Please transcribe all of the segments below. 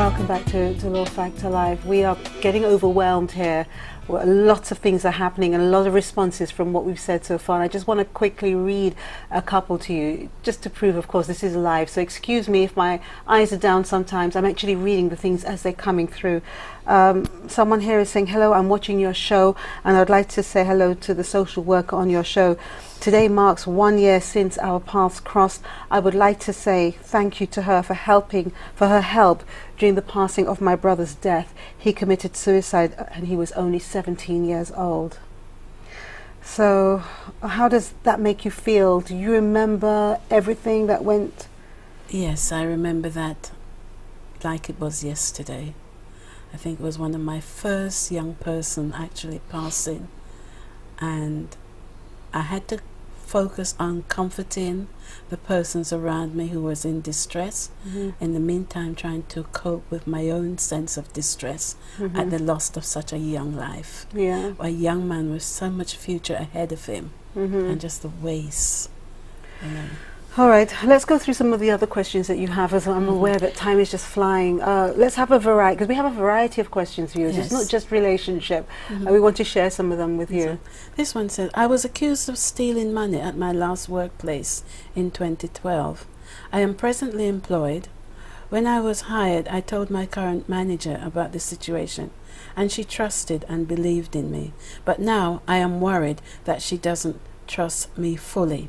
Welcome back to Law Factor Live. We are getting overwhelmed here. Lots of things are happening and a lot of responses from what we've said so far. And I just want to quickly read a couple to you, just to prove, of course, this is live. So excuse me if my eyes are down sometimes. I'm actually reading the things as they're coming through. Someone here is saying, hello, I'm watching your show, and I'd like to say hello to the social worker on your show. Today marks 1 year since our paths crossed. I would like to say thank you to her for her help during the passing of my brother's death. He committed suicide and he was only 17 years old. So how does that make you feel? Do you remember everything that went? Yes, I remember that like it was yesterday. I think it was one of my first young person actually passing, and I had to focus on comforting the persons around me who was in distress, in the meantime trying to cope with my own sense of distress at the loss of such a young life. A young man with so much future ahead of him, and just the waste, you know. All right, let's go through some of the other questions that you have, as I'm aware that time is just flying. Let's have a variety, because we have a variety of questions for you. It's not just relationship. We want to share some of them with you. This one says, I was accused of stealing money at my last workplace in 2012. I am presently employed. When I was hired, I told my current manager about the situation, and she trusted and believed in me. But now I am worried that she doesn't trust me fully.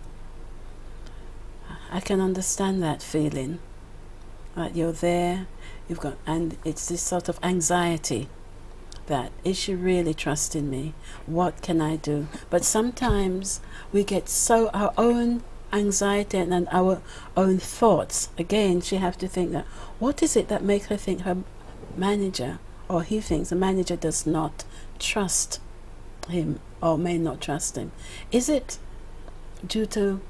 I can understand that feeling, that you're there, and it's this sort of anxiety that, is she really trusting me? What can I do? But sometimes we get so, our own anxiety and our own thoughts, again, she have to think that, what is it that makes her think her manager, or he thinks the manager does not trust him, or may not trust him? Is it due to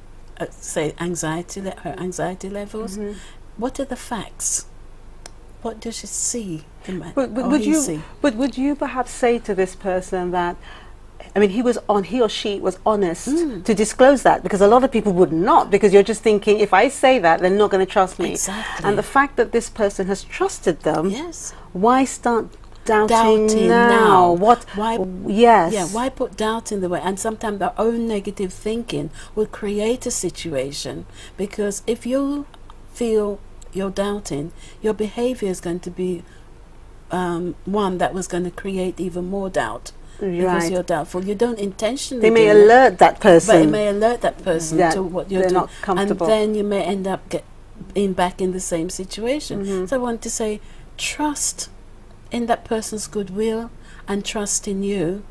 say anxiety, her anxiety levels? What are the facts? What does she see? But would you perhaps say to this person that, I mean, he or she was honest to disclose that? Because a lot of people would not, because you're just thinking, if I say that, they're not going to trust me. Exactly. And the fact that this person has trusted them, why start doubting now? Why? Yes. Yeah. Why put doubt in the way? And sometimes their own negative thinking will create a situation, because if you feel you're doubting, your behavior is going to be one that was going to create even more doubt. Because you're doubtful. You don't intentionally. They may alert that person. But it may alert that person to what you're doing, not comfortable, and then you may end up back in the same situation. So I want to say, trust in that person's goodwill and trust in you,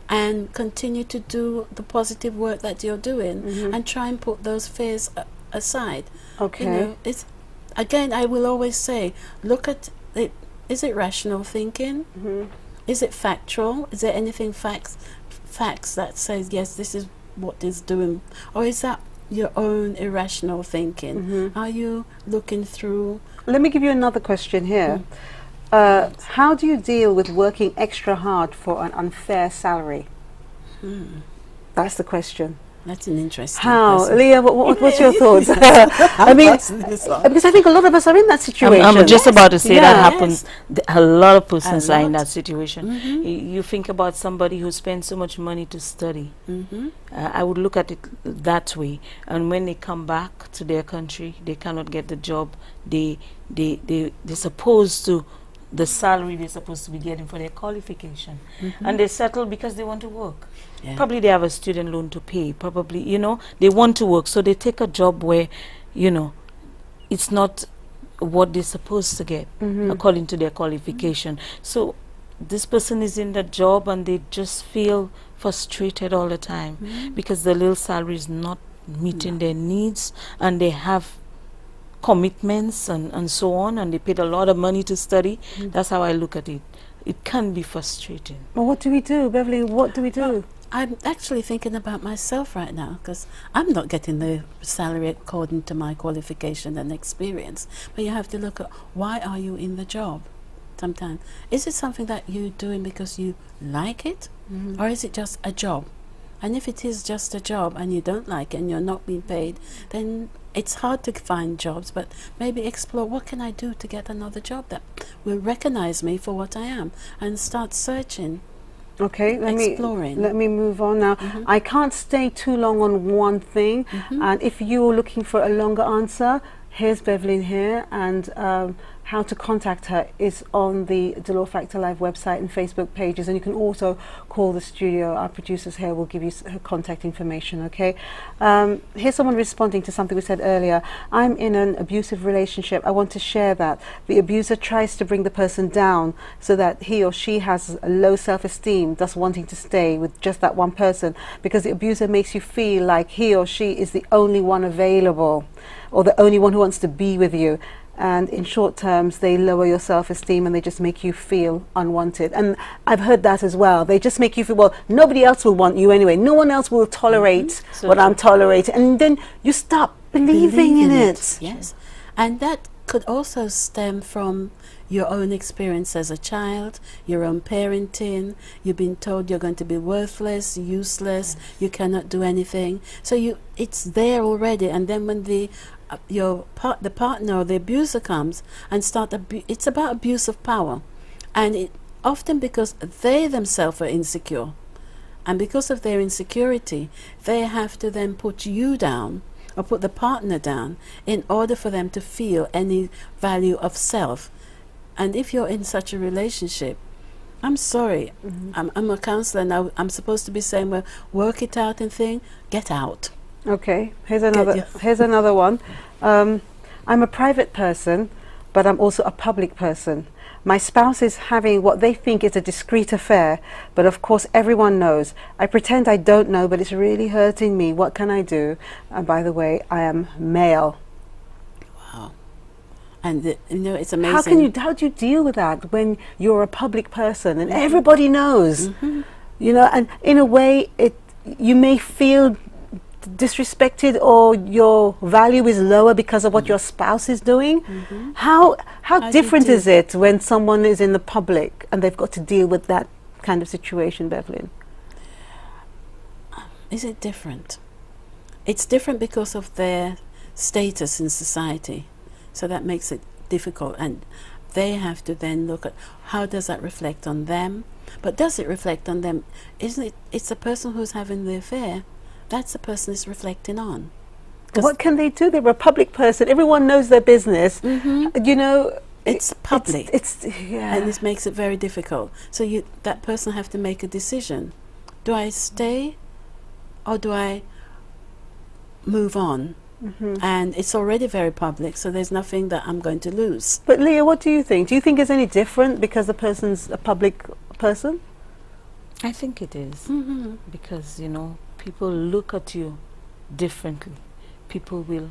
and continue to do the positive work that you're doing, and try and put those fears aside. Okay. You know, it's, again, I will always say, look at it. Is it rational thinking? Is it factual? Is there anything facts that says, yes, this is what is doing? Or is that your own irrational thinking? Are you looking through? Let me give you another question here. How do you deal with working extra hard for an unfair salary? That's the question. That's an interesting question. Leah, what's your thoughts? I mean, because I think a lot of us are in that situation. I'm just about to say that happens. A lot of persons are in that situation. You think about somebody who spends so much money to study. I would look at it that way. And when they come back to their country, they cannot get the job they're supposed to, the salary they're supposed to be getting for their qualification. And they settle because they want to work. Probably they have a student loan to pay. Probably, you know, they want to work. So they take a job where, you know, it's not what they're supposed to get according to their qualification. So this person is in that job and they just feel frustrated all the time because the little salary is not meeting their needs, and they have commitments and so on, and they paid a lot of money to study. That's how I look at it. It can be frustrating. Well, what do we do, Beverly? What do we do? Well, I'm actually thinking about myself right now, because I'm not getting the salary according to my qualification and experience. But you have to look at, why are you in the job? Sometimes, is it something that you're doing because you like it, or is it just a job? And if it is just a job and you don't like it and you're not being paid, then it's hard to find jobs, but maybe explore what can I do to get another job that will recognize me for what I am, and start searching. Okay, let exploring. let me move on now. I can't stay too long on one thing, and if you're looking for a longer answer, here's Bevelyn here, and how to contact her is on the The Law Factor Live website and Facebook pages, and you can also call the studio. Our producers here will give you her contact information, okay? Here's someone responding to something we said earlier. I'm in an abusive relationship. I want to share that. The abuser tries to bring the person down so that he or she has a low self-esteem, thus wanting to stay with just that one person, because the abuser makes you feel like he or she is the only one available, or the only one who wants to be with you. And in short terms, they lower your self-esteem and they just make you feel unwanted. And I've heard that as well. They just make you feel, well, nobody else will want you anyway. No one else will tolerate what I'm tolerating. And then you stop believing in it. Yes. And that could also stem from your own experience as a child, your own parenting. You've been told you're going to be worthless, useless, you cannot do anything. So it's there already. And then when the partner or the abuser comes and it's about abuse of power, and often because they themselves are insecure, and because of their insecurity they have to then put you down or put the partner down in order for them to feel any value of self. And if you're in such a relationship, I'm sorry, I'm a counselor now, I'm supposed to be saying, well, work it out and get out. Okay, here's another one. I'm a private person, but I'm also a public person. My spouse is having what they think is a discreet affair, but of course everyone knows. I pretend I don't know, but it's really hurting me. What can I do? And by the way, I am male. Wow. And it's amazing. How do you deal with that when you're a public person and everybody knows? And in a way, you may feel disrespected, or your value is lower because of what your spouse is doing. How different is it when someone is in the public and they've got to deal with that kind of situation, Bevelyn? Is it different? It's different because of their status in society, so that makes it difficult, and they have to then look at how does that reflect on them. But does it reflect on them? Isn't it? It's the person who's having the affair. That's the person it's reflecting on. What can they do? They're a public person. Everyone knows their business. It's public. And this makes it very difficult. So that person have to make a decision. Do I stay or do I move on? And it's already very public, so there's nothing that I'm going to lose. But Leah, what do you think? Do you think it's any different because the person's a public person? I think it is. Because, people look at you differently. People will,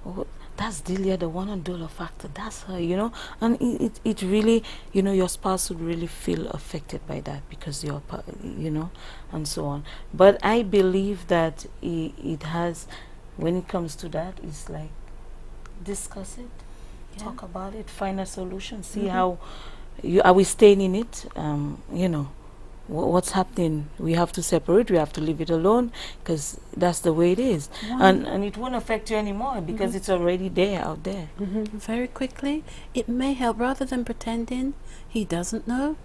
oh, that's Delia, the one on Dollar Factor, that's her, and it really, your spouse would really feel affected by that because you're, and so on. But I believe that it has, when it comes to that, it's like, discuss it, talk about it, find a solution, see how, are we staying in it, what's happening. We have to separate, we have to leave it alone, because that's the way it is. And it won't affect you anymore because it's already there, out there. Very quickly, it may help, rather than pretending he doesn't know,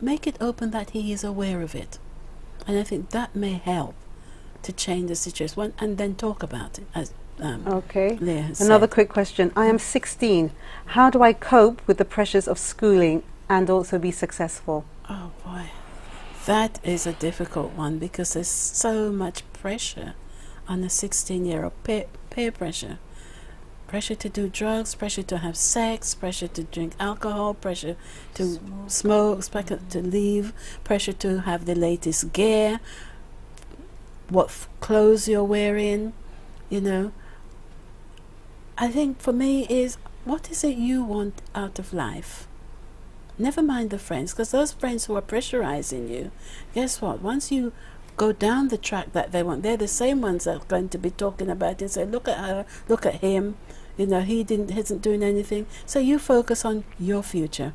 make it open that he is aware of it. And I think that may help to change the situation, and then talk about it. As okay. Leah has Another said. quick question. I am 16. How do I cope with the pressures of schooling and also be successful? Oh boy. That is a difficult one, because there's so much pressure on a 16-year-old. Peer pressure. Pressure to do drugs, pressure to have sex, pressure to drink alcohol, pressure to smoke, pressure to leave, pressure to have the latest gear, what clothes you're wearing, I think for me is, what is it you want out of life? Never mind the friends, because those friends who are pressurizing you, guess what? Once you go down the track that they want, they're the same ones that are going to be talking about it and say, look at her, look at him, he isn't doing anything. So you focus on your future,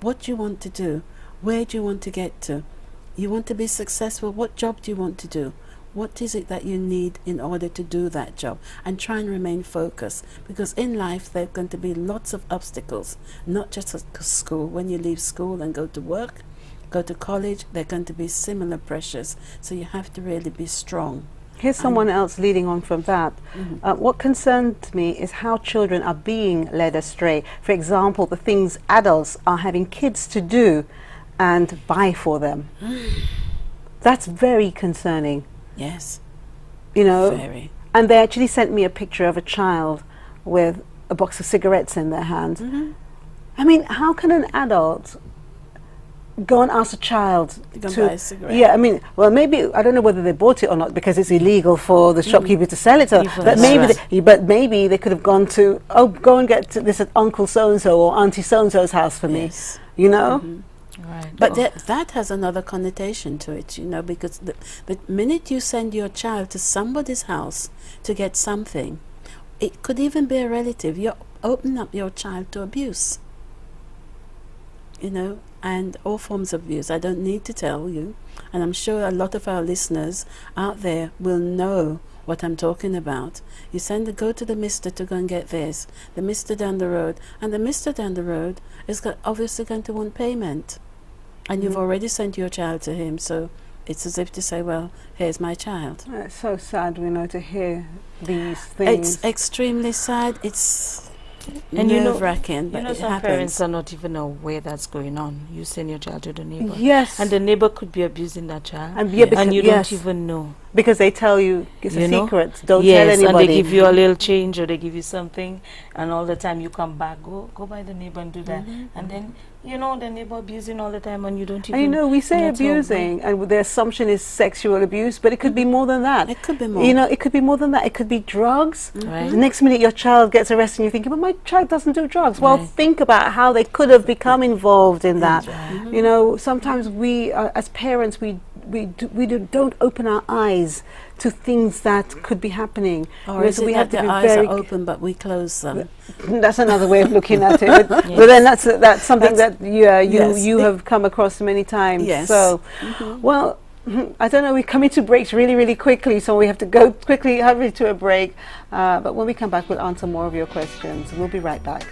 what you want to do, where do you want to get to, You want to be successful. What job do you want to do? What is it that you need in order to do that job? And try and remain focused, because in life there are going to be lots of obstacles, not just at school. When you leave school and go to work, go to college, there are going to be similar pressures. So you have to really be strong. Here's someone else leading on from that. What concerned me is how children are being led astray. For example, the things adults are having kids to do and buy for them. That's very concerning. Yes. You know, Very. and they actually sent me a picture of a child with a box of cigarettes in their hand. I mean, how can an adult go and ask a child to buy a cigarette? Yeah, I mean, well, maybe, I don't know whether they bought it or not, because it's illegal for the shopkeeper to sell it. But maybe they could have gone to, oh, go and get this at Uncle so-and-so or Auntie so-and-so's house for me, you know? Right. But that has another connotation to it, you know, because the minute you send your child to somebody's house to get something, it could even be a relative, you're opening up your child to abuse, you know, and all forms of abuse. I don't need to tell you, and I'm sure a lot of our listeners out there will know what I'm talking about. You go to the mister to go and get this, the mister down the road, and the mister down the road is obviously going to want payment. And you've already sent your child to him, so it's as if to say, well, here's my child. It's so sad, you know, to hear these things. It's extremely sad. It's And nerve-wracking, but it some happens. parents are not even aware that's going on. You send your child to the neighbor. Yes. And the neighbor could be abusing that child. And, yeah, and you don't even know. Because they tell you it's a secret. Don't yes, tell anybody. And they give you a little change, or they give you something, and all the time you come back, go by the neighbor and do that. And then, you know, the neighbor abusing all the time, and you don't even... And you know, we say abusing, and the assumption is sexual abuse, but it could be more than that. It could be more. You know, it could be more than that. It could be drugs. Right. The next minute your child gets arrested and you're thinking, but my child doesn't do drugs. Well, think about how they could have become involved in that. You know, sometimes we, as parents, we don't open our eyes to things that could be happening. Or is we have to be eyes very are open but we close them? That's another way of looking at it. But then that's something that you have come across many times. Yes. So, well, I don't know, we're coming to breaks really, really quickly, so we have to go quickly, hurry to a break. But when we come back, we'll answer more of your questions. We'll be right back.